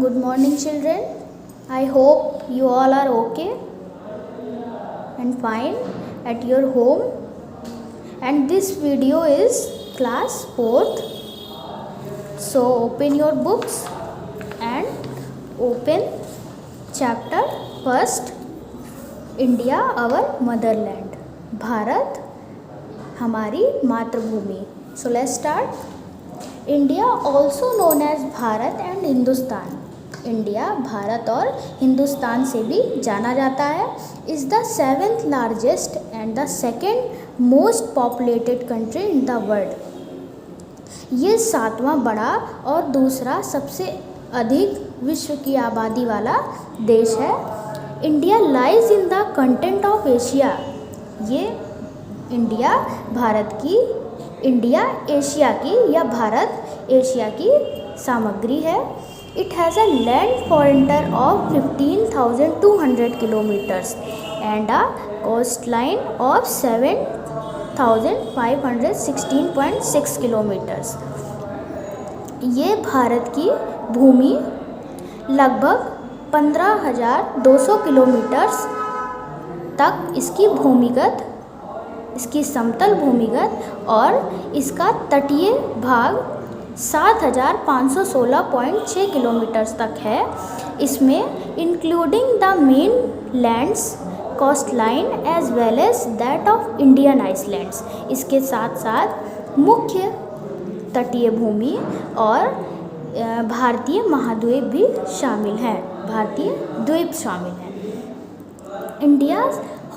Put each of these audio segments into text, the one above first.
Good morning, children. I hope you all are okay and fine at your home. And this video is class 4th. So open your books and open chapter 1st, India, our motherland. Bharat हमारी मातृभूमि. So let's start. India, also known as Bharat and Hindustan. India Bharat और हिंदुस्तान से भी जाना जाता है. Is the 7th largest and the 2nd most populated country in the world. ये 7वां बड़ा और दूसरा सबसे अधिक विश्व की आबादी वाला देश है. India lies in the content of Asia. ये इंडिया एशिया की या भारत एशिया की सामग्री है. It has a land frontier of 15,200 kilometres and a coast line of 7,516.6 kilometres. ये भारत की भूमि लगभग 15,200 किलोमीटर्स तक इसकी समतल भूमिगत और इसका तटीय भाग 7,516.6 किलोमीटर्स तक है. इसमें including the mainland's coastline as well as that of Indian islands. इसके साथ साथ मुख्य तटीय भूमि और भारतीय महाद्वीप भी शामिल हैं. भारतीय द्वीप शामिल हैं. India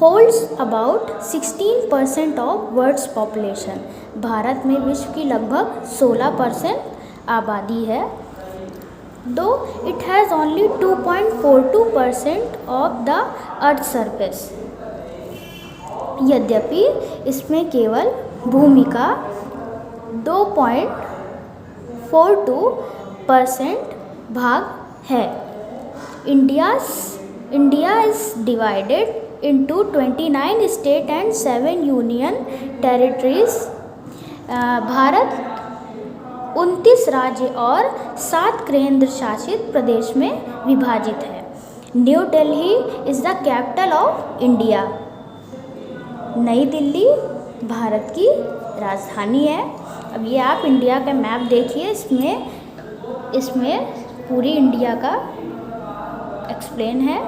holds about 16% of world's population. भारत में विश्व की लगभग 16% आबादी है. Though it has only 2.42% of the earth surface. यद्यपि इसमें केवल भूमि का 2.42% भाग है. India is divided into 29 state and 7 union territories. भारत 29 राज्य और 7 केंद्र शासित प्रदेश में विभाजित है. New Delhi is the capital of India. नई दिल्ली भारत की राजधानी है. अब ये आप इंडिया का मैप देखिए. इसमें पूरी इंडिया का एक्सप्लेन है.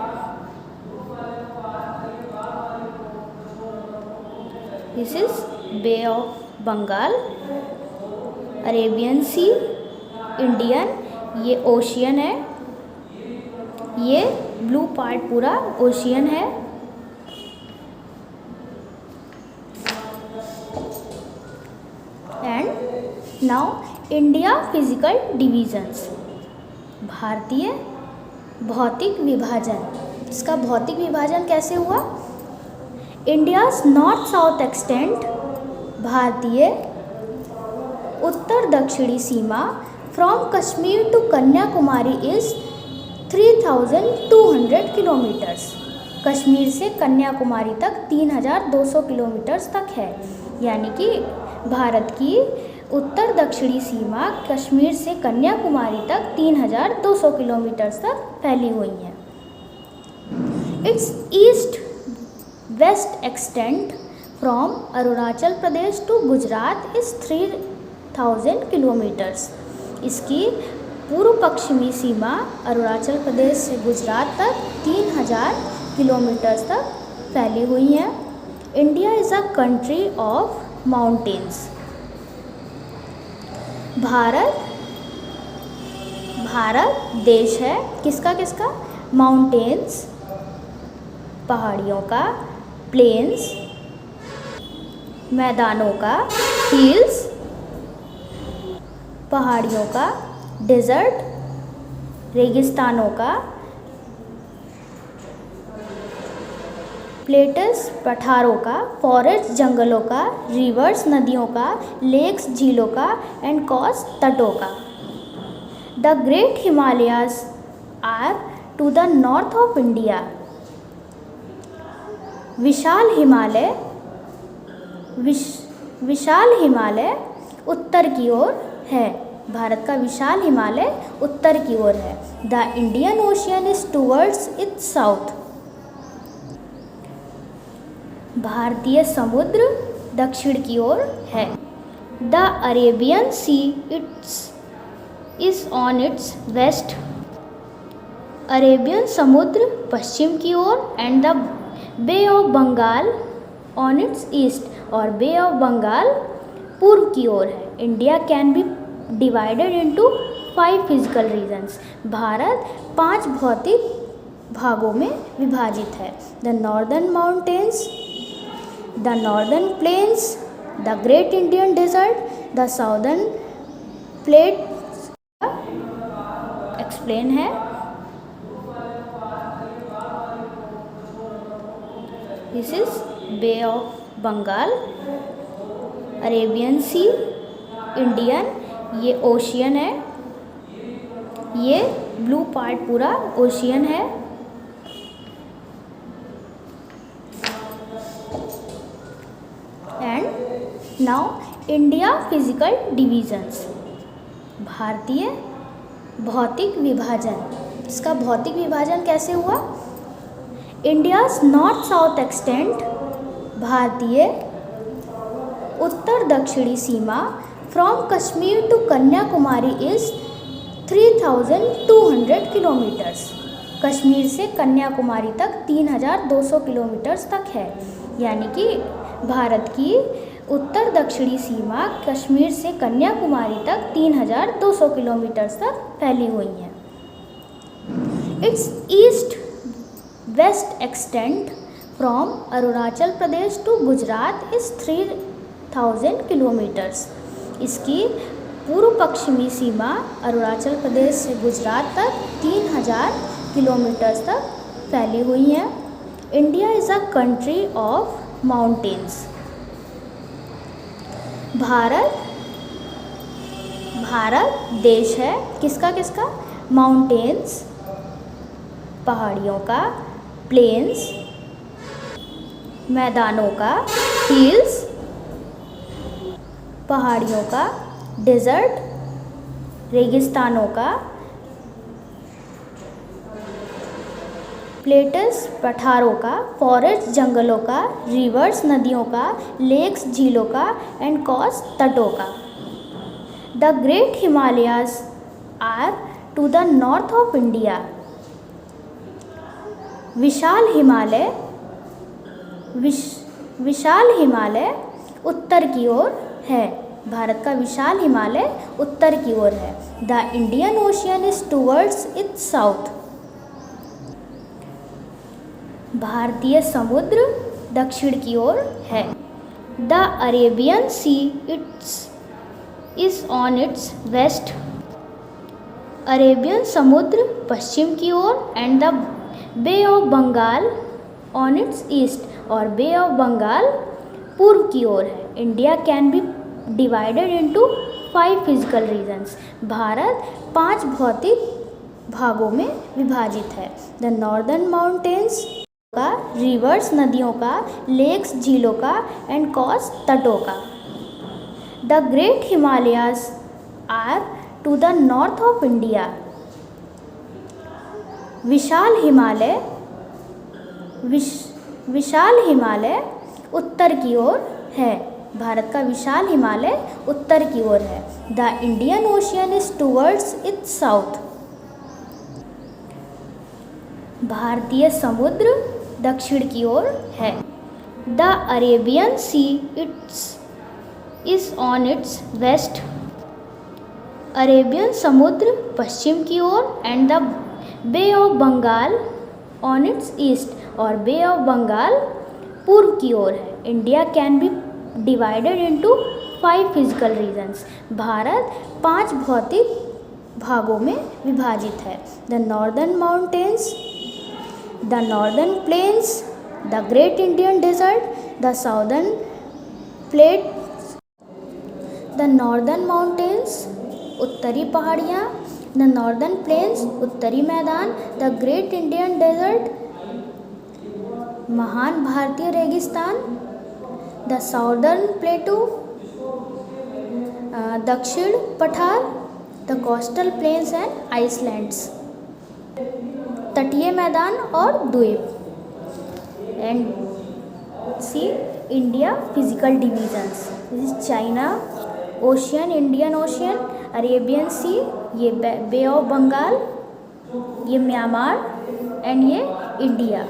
This is Bay of Bengal, Arabian Sea, Indian, ये ओशियन है. ये ब्लू पार्ट पूरा ओशियन है. And now India physical divisions. भारतीय भौतिक विभाजन. इसका भौतिक विभाजन कैसे हुआ? India's north south extent. भारतीय उत्तर दक्षिणी सीमा from Kashmir to Kanyakumari is 3,200 kilometres. Kashmir से कन्याकुमारी तक 3,200 किलोमीटर्स तक है. यानी कि भारत की उत्तर दक्षिणी सीमा कश्मीर से कन्याकुमारी तक 3,200 किलोमीटर्स तक फैली हुई है. Its east west extent from Arunachal Pradesh to Gujarat is 3,000 kilometres. इसकी पूर्व पश्चिमी सीमा अरुणाचल प्रदेश से गुजरात तक 3,000 किलोमीटर्स तक फैली हुई है. India is a country of mountains. Bharat देश है किसका? माउंटेन्स, पहाड़ियों का, प्लेन्स, मैदानों का, हिल्स, पहाड़ियों का, डेजर्ट, रेगिस्तानों का, प्लेटस, पठारों का, फॉरेस्ट, जंगलों का, रिवर्स, नदियों का, लेक्स, झीलों का, एंड कोस्ट, तटों का. The great Himalayas are to the north of India. विशाल हिमालय उत्तर की ओर है. भारत का विशाल हिमालय उत्तर की ओर है. The Indian Ocean is towards its south. भारतीय समुद्र दक्षिण की ओर है. The Arabian Sea is on its west. Arabian समुद्र पश्चिम की ओर and the Bay of Bengal on its east, और Bay of Bengal पूर्व की ओर है. India can be divided into 5 physical regions. Bharat 5 भौतिक भागों में विभाजित है. The northern mountains, the northern plains, the Great Indian Desert, the southern plains. Explain है. This is Bay of Bengal, Arabian Sea, Indian, ये ओशियन है, ये ब्लू पार्ट पूरा ओशियन है. And now India physical divisions. भारतीय भौतिक विभाजन. इसका भौतिक विभाजन कैसे हुआ? इंडियाज नॉर्थ साउथ एक्सटेंट, भारतीय उत्तर दक्षिणी सीमा from Kashmir to Kanyakumari is 3200 kilometres. Kashmir से कन्याकुमारी तक 3200 किलोमीटर्स तक है. यानी कि भारत की उत्तर दक्षिणी सीमा कश्मीर से कन्याकुमारी तक 3200 किलोमीटर्स तक फैली हुई है. Its east west extent from Arunachal Pradesh to Gujarat is 3000 kilometres. इसकी पूर्व पश्चिमी सीमा अरुणाचल प्रदेश से गुजरात तक 3000 किलोमीटर्स तक फैली हुई है. India is a country of mountains. Bharat देश है किसका किसका? माउंटेन्स, पहाड़ियों का, प्लेन्स, मैदानों का, हिल्स, पहाड़ियों का, डेजर्ट, रेगिस्तानों का, प्लेटस पठारों का, फॉरेस्ट जंगलों का, रिवर्स नदियों का, लेक्स झीलों का, एंड कोस्ट तटों का. The great Himalayas are to the north of India. विशाल हिमालय उत्तर की ओर है. भारत का विशाल हिमालय उत्तर की ओर है. The Indian Ocean is towards its south. भारतीय समुद्र दक्षिण की ओर है. The Arabian Sea is on its west. Arabian समुद्र पश्चिम की ओर and the Bay of Bengal on its east, और बे ऑफ बंगाल पूर्व की ओर है. India can be divided into 5 physical regions. Bharat 5 भौतिक भागों में विभाजित है. द नॉर्दर्न माउंटेन्स का, रिवर्स नदियों का, लेक्स झीलों का, एंड कोस्ट तटों का. The great Himalayas are to the north of India. विशाल हिमालय उत्तर की ओर है. भारत का विशाल हिमालय उत्तर की ओर है. The Indian Ocean is towards its south. भारतीय समुद्र दक्षिण की ओर है. The Arabian Sea is on its west. Arabian समुद्र पश्चिम की ओर and the Bay of Bengal on its east, और बे ऑफ बंगाल पूर्व की ओर है. India can be divided into 5 physical regions. Bharat 5 भौतिक भागों में विभाजित है. The northern mountains, the northern plains, the great Indian desert, the southern plates. The northern mountains उत्तरी पहाड़ियाँ, द नॉर्दर्न प्लेन्स उत्तरी मैदान, द ग्रेट इंडियन डेजर्ट महान भारतीय रेगिस्तान, द साउदर्न प्लेटू दक्षिण पठार, the coastal plains and islands. तटीय मैदान और द्वीप। And see India physical divisions, this is China, ocean, Indian ocean, Arabian sea, ये बे ऑफ बंगाल, ये म्यांमार एंड ये India.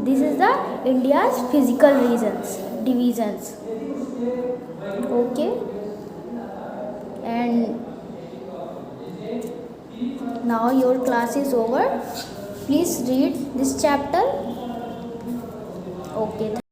This is the India's physical regions divisions. Okay, and now your class is over. Please read this chapter. Okay.